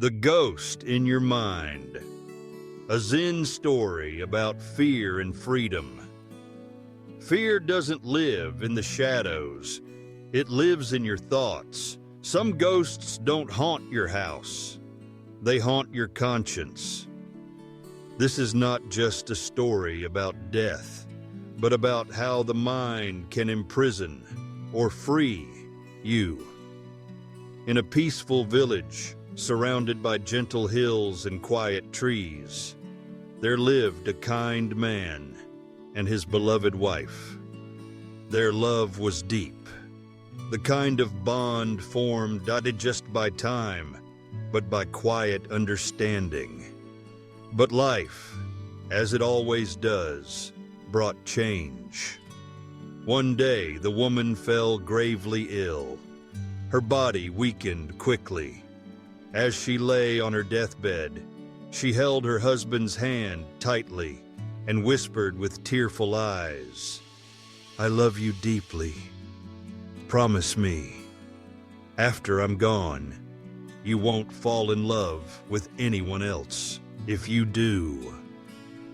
The Ghost in Your Mind. A Zen story about fear and freedom. Fear doesn't live in the shadows. It lives in your thoughts. Some ghosts don't haunt your house. They haunt your conscience. This is not just a story about death, but about how the mind can imprison or free you. In a peaceful village, surrounded by gentle hills and quiet trees, there lived a kind man and his beloved wife. Their love was deep, the kind of bond formed not just by time, but by quiet understanding. But life, as it always does, brought change. One day, the woman fell gravely ill. Her body weakened quickly. As she lay on her deathbed, she held her husband's hand tightly and whispered with tearful eyes, "I love you deeply. Promise me, after I'm gone, you won't fall in love with anyone else. If you do,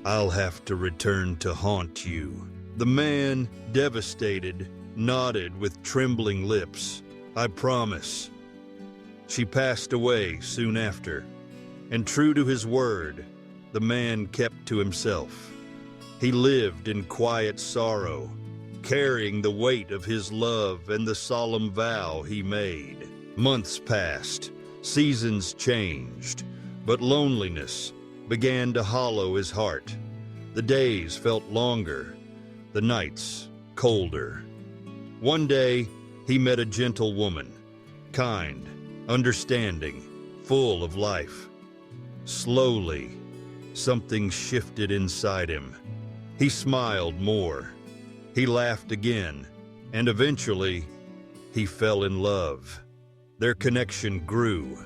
I'll have to return to haunt you." The man, devastated, nodded with trembling lips, "I promise." She passed away soon after, and true to his word, the man kept to himself. He lived in quiet sorrow, carrying the weight of his love and the solemn vow he made. Months passed, seasons changed, but loneliness began to hollow his heart. The days felt longer, the nights colder. One day, he met a gentle woman, kind, understanding, full of life. Slowly, something shifted inside him. He smiled more. He laughed again, and eventually, he fell in love. Their connection grew.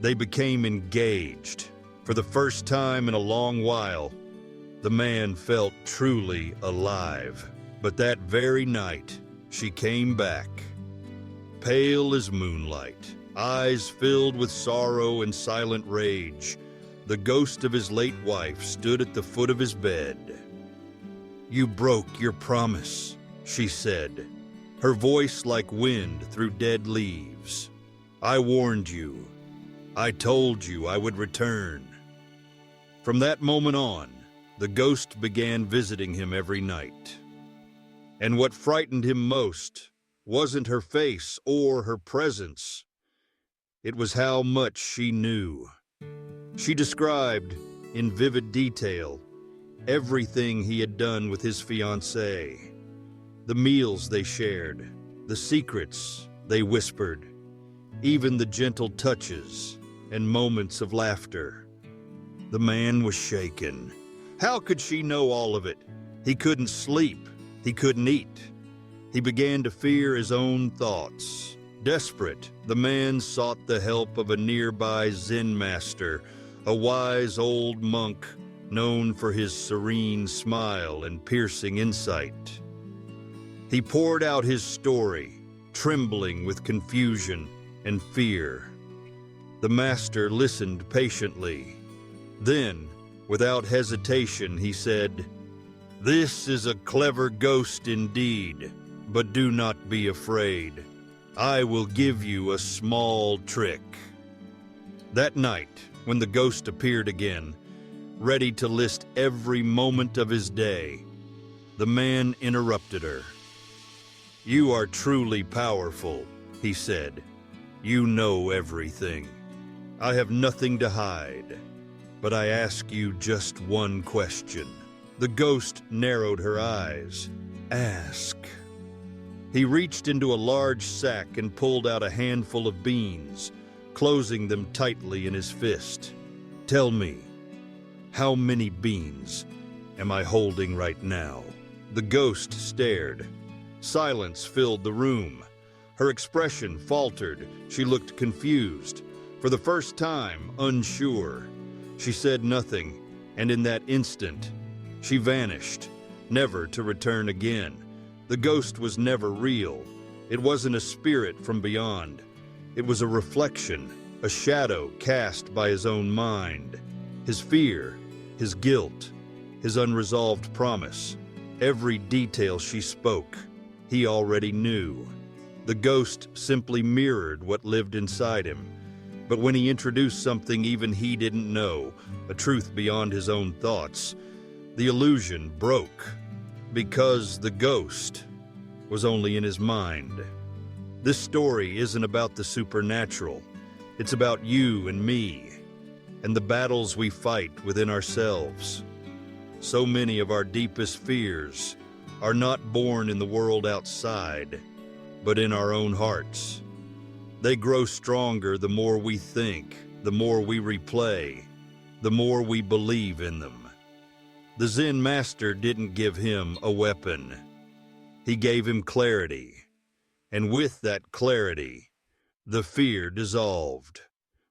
They became engaged. For the first time in a long while, the man felt truly alive. But that very night, she came back, pale as moonlight, eyes filled with sorrow and silent rage. The ghost of his late wife stood at the foot of his bed. "You broke your promise," she said, her voice like wind through dead leaves. "I warned you. I told you I would return." From that moment on, the ghost began visiting him every night. And what frightened him most wasn't her face or her presence. It was how much she knew. She described, in vivid detail, everything he had done with his fiancée, the meals they shared, the secrets they whispered, even the gentle touches and moments of laughter. The man was shaken. How could she know all of it? He couldn't sleep. He couldn't eat. He began to fear his own thoughts. Desperate, the man sought the help of a nearby Zen master, a wise old monk known for his serene smile and piercing insight. He poured out his story, trembling with confusion and fear. The master listened patiently. Then, without hesitation, he said, "This is a clever ghost indeed, but do not be afraid. I will give you a small trick." That night, when the ghost appeared again, ready to list every moment of his day, the man interrupted her. "You are truly powerful," he said. "You know everything. I have nothing to hide, but I ask you just one question." The ghost narrowed her eyes. "Ask." He reached into a large sack and pulled out a handful of beans, closing them tightly in his fist. "Tell me, how many beans am I holding right now?" The ghost stared. Silence filled the room. Her expression faltered. She looked confused. For the first time, unsure. She said nothing, and in that instant, she vanished, never to return again. The ghost was never real. It wasn't a spirit from beyond. It was a reflection, a shadow cast by his own mind, his fear, his guilt, his unresolved promise. Every detail she spoke, he already knew. The ghost simply mirrored what lived inside him. But when he introduced something even he didn't know, a truth beyond his own thoughts, the illusion broke, because the ghost was only in his mind. This story isn't about the supernatural. It's about you and me, and the battles we fight within ourselves. So many of our deepest fears are not born in the world outside, but in our own hearts. They grow stronger the more we think, the more we replay, the more we believe in them. The Zen master didn't give him a weapon. He gave him clarity. And with that clarity, the fear dissolved.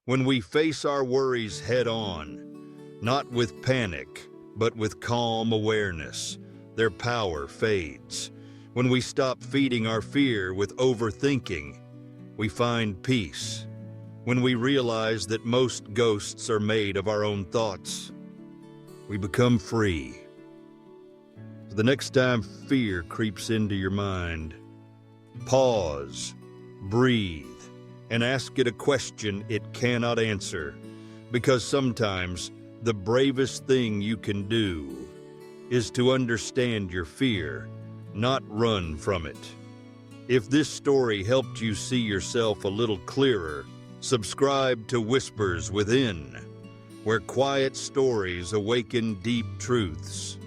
When we face our worries head on, not with panic, but with calm awareness, their power fades. When we stop feeding our fear with overthinking, we find peace. When we realize that most ghosts are made of our own thoughts, we become free. So the next time fear creeps into your mind, pause, breathe, and ask it a question it cannot answer. Because sometimes the bravest thing you can do is to understand your fear, not run from it. If this story helped you see yourself a little clearer, subscribe to Whispers Within, where quiet stories awaken deep truths.